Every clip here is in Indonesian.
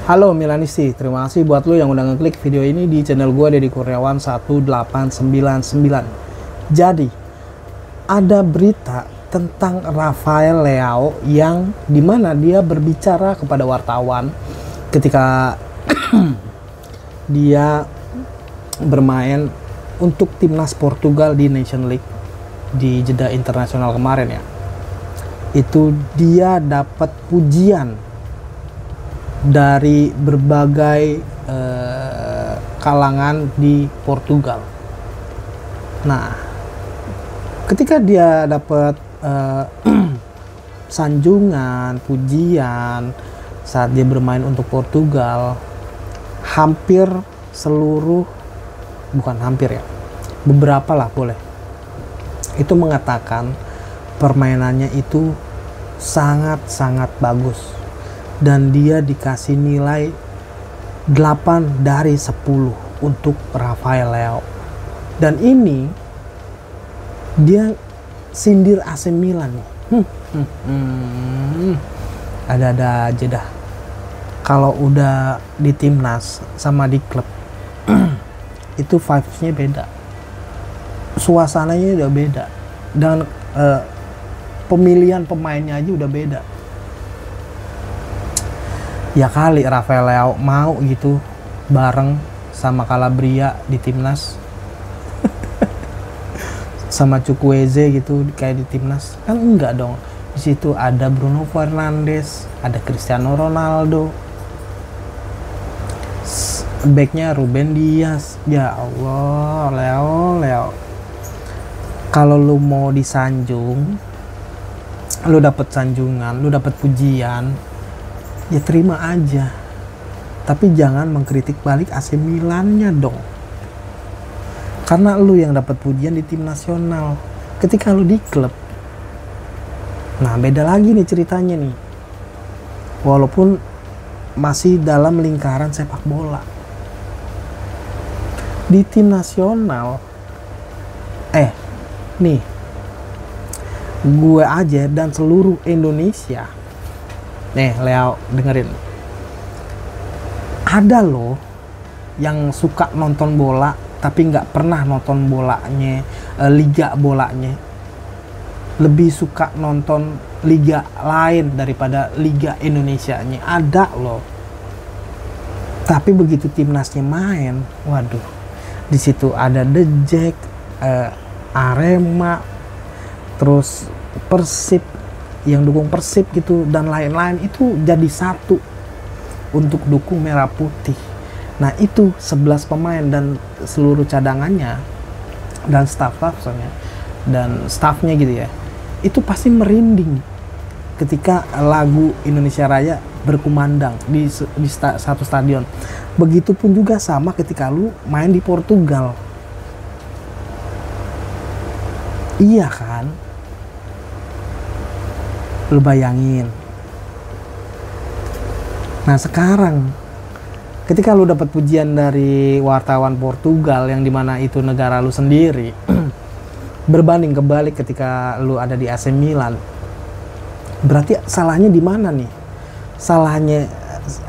Halo Milanisti, terima kasih buat lo yang udah ngeklik video ini di channel gue Deddy Kurniawan 1899. Jadi, ada berita tentang Rafael Leao yang dimana dia berbicara kepada wartawan ketika dia bermain untuk timnas Portugal di Nation League di Jeddah Internasional kemarin ya. Itu dia dapat pujian dari berbagai kalangan di Portugal. Nah, ketika dia dapat sanjungan, pujian saat dia bermain untuk Portugal, hampir seluruh, bukan hampir ya, beberapa lah boleh, itu mengatakan permainannya itu sangat-sangat bagus. Dan dia dikasih nilai 8 dari 10 untuk Rafael Leao. Dan ini dia sindir AC Milan nih. Ada-ada aja dah. Kalau udah di timnas sama di klub itu vibes-nya beda. Suasananya udah beda. Dan pemilihan pemainnya aja udah beda. Ya kali Rafael Leao mau gitu bareng sama Calabria di timnas sama Chukwueze gitu kayak di timnas, kan enggak dong. Di situ ada Bruno Fernandes, ada Cristiano Ronaldo, backnya Ruben Dias. Ya Allah, Leo kalau lu mau disanjung, lu dapet sanjungan, lu dapet pujian, ya terima aja, tapi jangan mengkritik balik AC Milannya dong, karena lu yang dapat pujian di tim nasional. Ketika lu di klub, nah beda lagi nih ceritanya nih, walaupun masih dalam lingkaran sepak bola. Di tim nasional nih gue aja dan seluruh Indonesia. Nih Leo, dengerin. Ada loh yang suka nonton bola tapi nggak pernah nonton bolanya, liga bolanya. Lebih suka nonton liga lain daripada liga Indonesianya. Ada loh. Tapi begitu timnasnya main, waduh, di situ ada The Jack, Arema, terus Persib, yang dukung Persib gitu, dan lain-lain, itu jadi satu untuk dukung merah putih. Nah itu 11 pemain dan seluruh cadangannya dan staffnya dan staffnya gitu ya, itu pasti merinding ketika lagu Indonesia Raya berkumandang di satu stadion. Begitupun juga sama ketika lu main di Portugal. Iya kan? Lu bayangin. Nah sekarang ketika lu dapat pujian dari wartawan Portugal yang dimana itu negara lu sendiri, berbanding kebalik ketika lu ada di AC Milan, berarti salahnya di mana nih? Salahnya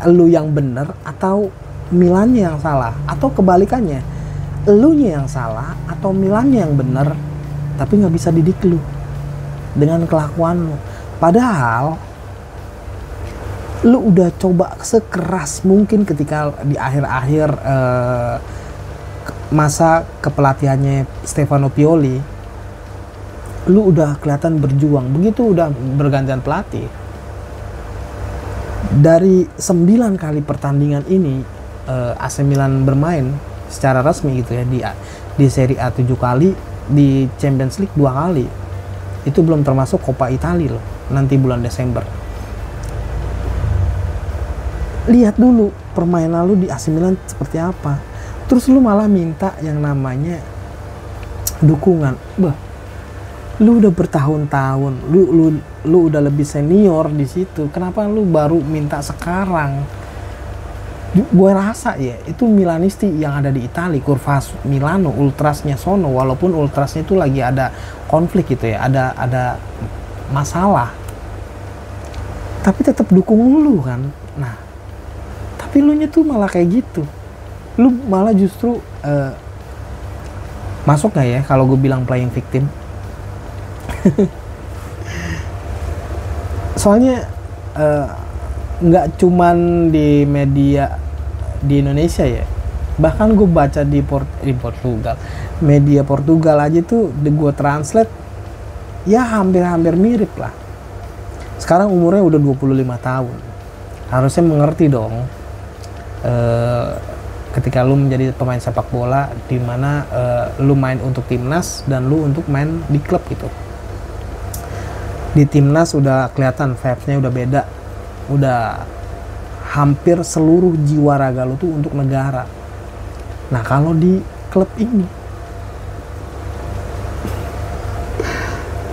lu yang bener atau Milannya yang salah? Atau kebalikannya, elunya yang salah atau Milannya yang bener, tapi nggak bisa didik lu dengan kelakuan lu? Padahal lu udah coba sekeras mungkin ketika di akhir-akhir masa kepelatihannya Stefano Pioli. Lu udah kelihatan berjuang. Begitu udah bergantian pelatih, dari 9 kali pertandingan ini AC Milan bermain secara resmi gitu ya, di Serie A 7 kali, di Champions League 2 kali. Itu belum termasuk Coppa Italia loh, nanti bulan Desember. Lihat dulu permainan lu di AC Milan seperti apa. Terus lu malah minta yang namanya dukungan. Bah, lu udah bertahun-tahun, lu udah lebih senior di situ. Kenapa lu baru minta sekarang? Gue rasa ya itu Milanisti yang ada di Italia, kurva Milano, ultrasnya sono, walaupun ultrasnya itu lagi ada konflik gitu ya, ada masalah, tapi tetap dukung lu kan. Nah, tapi Tapi lu nya tuh malah kayak gitu. Lu malah justru masuk gak ya kalau gue bilang playing victim? Soalnya nggak cuman di media di Indonesia ya, bahkan gue baca di Portugal, media Portugal aja tuh gue translate ya hampir mirip lah. Sekarang umurnya udah 25 tahun, harusnya mengerti dong ketika lu menjadi pemain sepak bola di mana lu main untuk timnas dan lu untuk main di klub gitu. Di timnas udah kelihatan vibes-nya udah beda, udah hampir seluruh jiwa raga lu tuh untuk negara. Nah kalau di klub ini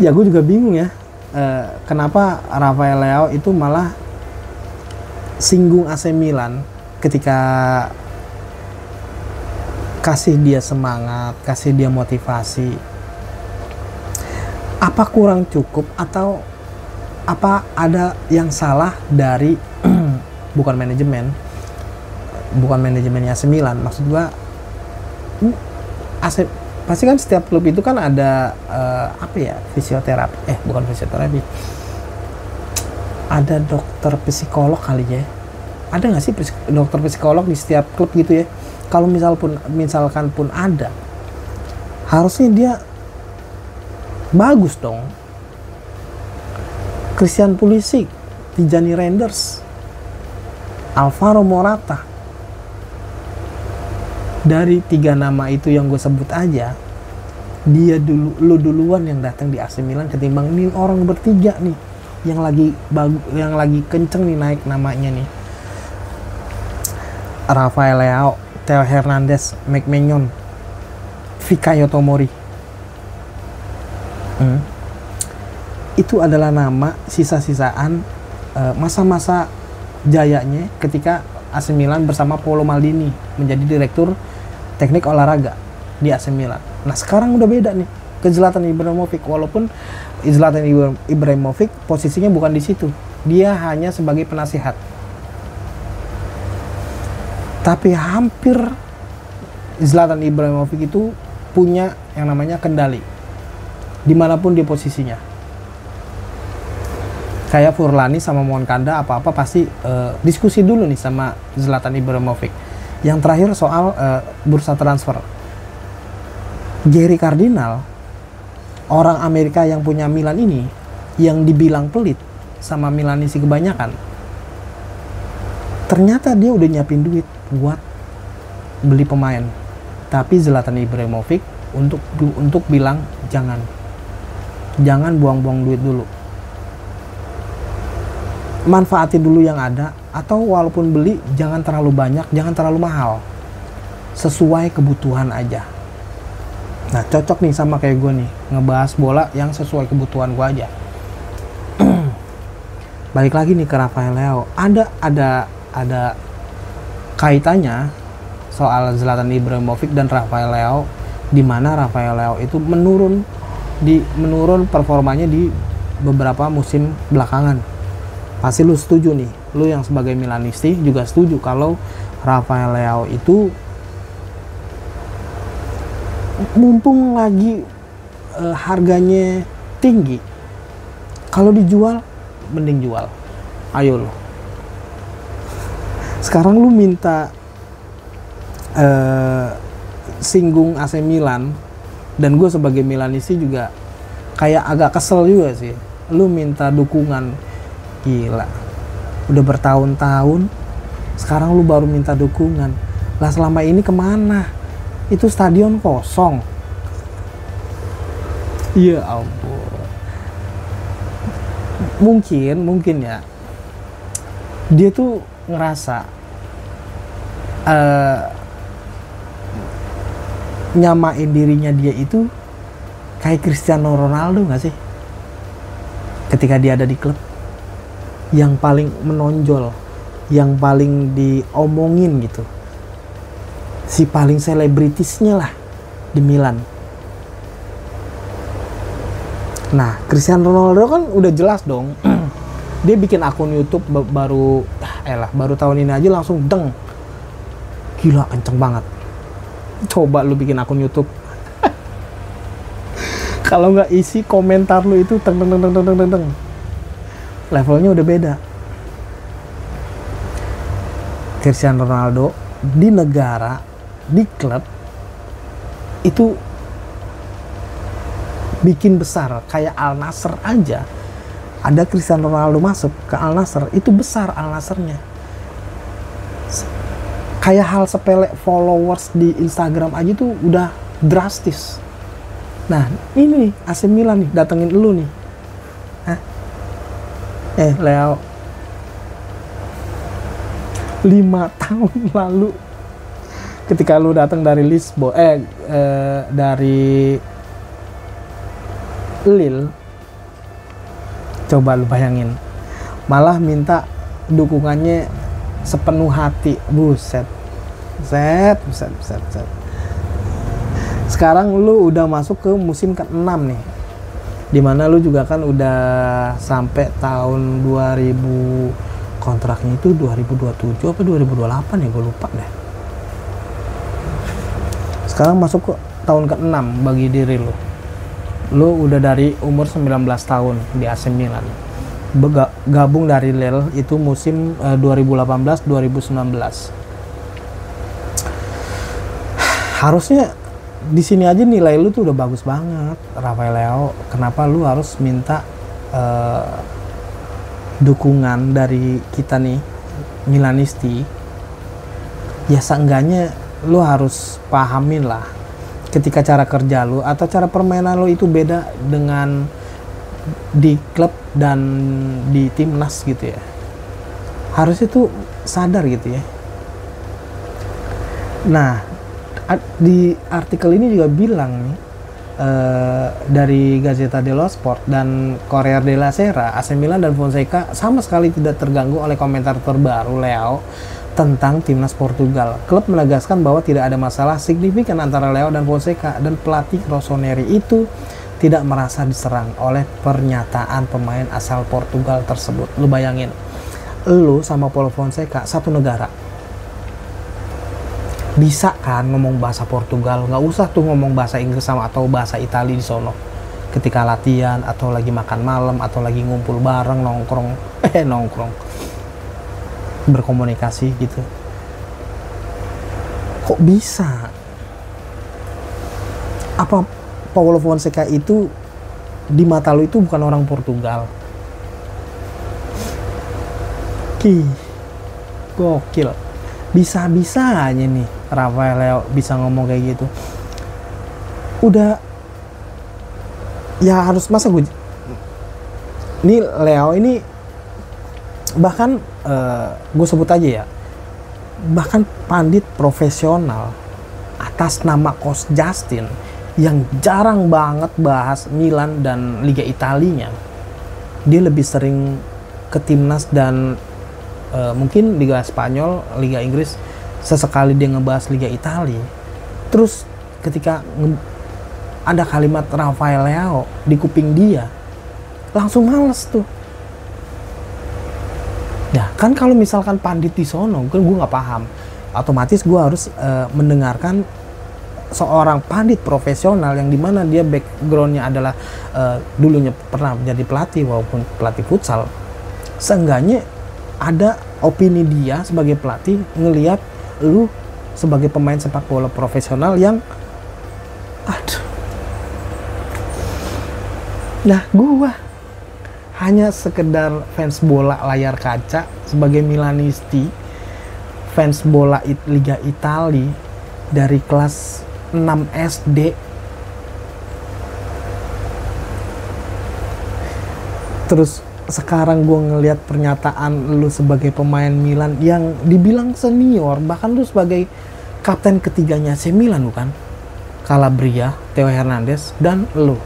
ya gue juga bingung ya, kenapa Rafael Leao itu malah singgung AC Milan ketika kasih dia semangat, kasih dia motivasi. Apa kurang cukup atau apa ada yang salah dari bukan manajemennya AC Milan, maksud gua AC pasti kan setiap klub itu kan ada fisioterapi, bukan fisioterapi, ada dokter psikolog kali ya, ada nggak sih dokter psikolog di setiap klub gitu ya? Kalau misalkan pun ada, harusnya dia bagus dong. Christian Pulisic, Tijani Reinders, Alvaro Morata. Dari 3 nama itu yang gue sebut aja, lu duluan yang datang di AC Milan ketimbang ini orang bertiga nih yang lagi kenceng nih naik namanya nih. Rafael Leao, Theo Hernandez, Mike Maignan, Fikayo Tomori. Itu adalah nama sisa-sisaan masa-masa jayanya ketika AC Milan bersama Paolo Maldini menjadi direktur teknik olahraga di AC Milan. Nah sekarang udah beda nih ke Zlatan Ibrahimovic, walaupun Zlatan Ibrahimovic posisinya bukan di situ, dia hanya sebagai penasihat. Tapi hampir Zlatan Ibrahimovic itu punya yang namanya kendali dimanapun dia posisinya. Kayak Furlani sama Moncada apa-apa pasti diskusi dulu nih sama Zlatan Ibrahimovic. Yang terakhir soal bursa transfer. Gary Cardinal, orang Amerika yang punya Milan ini, yang dibilang pelit sama Milanisi kebanyakan, ternyata dia udah nyiapin duit buat beli pemain. Tapi Zlatan Ibrahimovic untuk bilang jangan buang-buang duit dulu. Manfaatin dulu yang ada, atau walaupun beli jangan terlalu banyak, jangan terlalu mahal, sesuai kebutuhan aja. Nah cocok nih sama kayak gue nih ngebahas bola yang sesuai kebutuhan gue aja. Balik lagi nih ke Rafael Leao, ada kaitannya soal Zlatan Ibrahimovic dan Rafael Leao, di mana Rafael Leao itu menurun performanya di beberapa musim belakangan. Pasti lu setuju nih, lu yang sebagai Milanisti juga setuju kalau Rafael Leao itu mumpung lagi harganya tinggi, kalau dijual mending jual. Ayo lo, sekarang lu minta singgung AC Milan, dan gue sebagai Milanisti juga kayak agak kesel juga sih. Lu minta dukungan, gila, udah bertahun-tahun sekarang lu baru minta dukungan. Lah selama ini kemana? Itu stadion kosong. Ya ampun. Mungkin ya dia tuh ngerasa nyamain dirinya dia itu kayak Cristiano Ronaldo gak sih? Ketika dia ada di klub, yang paling menonjol, yang paling diomongin gitu, si paling selebritisnya lah di Milan. Nah Cristiano Ronaldo kan udah jelas dong. Dia bikin akun YouTube baru elah baru tahun ini aja langsung deng, gila kenceng banget. Coba lu bikin akun YouTube, kalau nggak isi komentar lu itu teng teng teng teng teng teng, levelnya udah beda. Cristiano Ronaldo di negara, di klub itu bikin besar. Kayak Al Nassr aja, ada Cristiano Ronaldo masuk ke Al Nassr, itu besar Al Nassrnya. Kayak hal sepele followers di Instagram aja tuh udah drastis. Nah ini nih AC Milan nih datengin lu nih. Hah? Leo, 5 tahun lalu ketika lu datang dari Lisbon, dari Lille, coba lu bayangin, malah minta dukungannya sepenuh hati. Buset. Sekarang lu udah masuk ke musim ke-6 nih, dimana lu juga kan udah sampai tahun 2000, kontraknya itu 2027 apa 2028 ya, gue lupa deh. Sekarang masuk ke tahun ke-6 bagi diri lu. Lu udah dari umur 19 tahun di AC Milan. Gabung dari Lille itu musim 2018-2019. Harusnya di sini aja nilai lu tuh udah bagus banget, Rafael Leao. Kenapa lu harus minta dukungan dari kita nih Milanisti? Ya seenggaknya lu harus pahamin lah, ketika cara kerja lu atau cara permainan lu itu beda dengan di klub dan di timnas gitu ya. Harusnya tuh sadar gitu ya. Nah, di artikel ini juga bilang nih, dari Gazzetta dello Sport dan Corriere della Sera, AC Milan dan Fonseca sama sekali tidak terganggu oleh komentar terbaru Leao tentang timnas Portugal. Klub menegaskan bahwa tidak ada masalah signifikan antara Leao dan Fonseca, dan pelatih Rossoneri itu tidak merasa diserang oleh pernyataan pemain asal Portugal tersebut. Lu bayangin, lu sama Paulo Fonseca satu negara, bisa kan ngomong bahasa Portugal, nggak usah tuh ngomong bahasa Inggris sama atau bahasa Itali di sono ketika latihan atau lagi makan malam atau lagi ngumpul bareng nongkrong berkomunikasi gitu. Kok bisa? Apa Paulo Fonseca itu di mata lu itu bukan orang Portugal? Gokil. Bisa-bisanya nih Rafael Leao bisa ngomong kayak gitu. Udah ya harus, masa gue ini Leao ini bahkan gue sebut aja ya, bahkan pandit profesional atas nama Coach Justin yang jarang banget bahas Milan dan Liga Italinya. Dia lebih sering ke timnas dan mungkin Liga Spanyol, Liga Inggris, sesekali dia ngebahas Liga Italia. Terus ketika ada kalimat Rafael Leao di kuping dia, langsung males tuh. Ya kan kalau misalkan pandit di sono, gue nggak paham, otomatis gue harus mendengarkan seorang pandit profesional yang dimana dia backgroundnya adalah dulunya pernah menjadi pelatih walaupun pelatih futsal. Seenggaknya ada opini dia sebagai pelatih ngelihat lu sebagai pemain sepak bola profesional yang nah gua hanya sekedar fans bola layar kaca sebagai Milanisti, fans bola Liga Italia dari kelas 6 SD. Terus sekarang gue ngelihat pernyataan lu sebagai pemain Milan yang dibilang senior, bahkan lu sebagai kapten ketiganya AC Milan bukan? Calabria, Theo Hernandez, dan lu.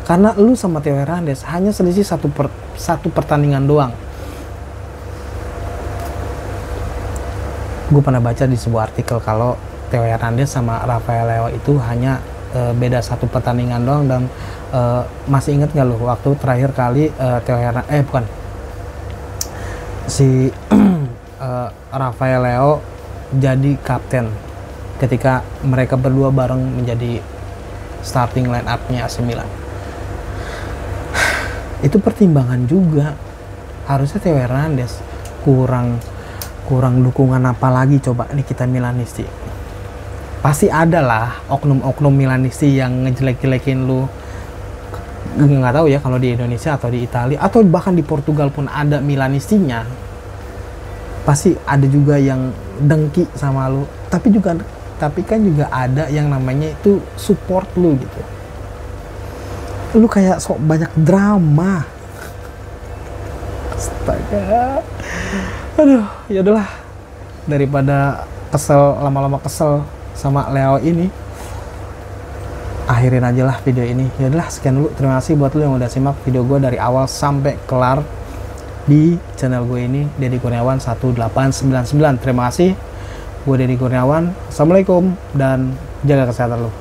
Karena lu sama Theo Hernandez hanya selisih satu pertandingan doang. Gue pernah baca di sebuah artikel kalau Theo Hernandez sama Rafael Leao itu hanya beda satu pertandingan doang. Dan masih inget gak lu waktu terakhir kali Theo Hernandez, Rafael Leao jadi kapten ketika mereka berdua bareng menjadi starting line up-nya AC Milan. Itu pertimbangan juga. Harusnya Theo Hernandez. Kurang dukungan apa lagi coba nih kita Milanisti. Pasti ada lah oknum-oknum Milanisti yang ngejelek-jelekin lu. Nggak tahu ya kalau di Indonesia atau di Italia atau bahkan di Portugal pun ada Milanistinya. Pasti ada juga yang dengki sama lu. Tapi kan juga ada yang namanya itu support lu gitu. Lu kayak sok banyak drama. Astaga. Aduh, ya udahlah, daripada lama-lama kesel sama Leo ini, akhirin aja lah video ini. Ya udahlah, sekian dulu. Terima kasih buat lu yang udah simak video gue dari awal sampai kelar di channel gue ini, Deddy Kurniawan 1899. Terima kasih. Gue Deddy Kurniawan. Assalamualaikum dan jaga kesehatan lu.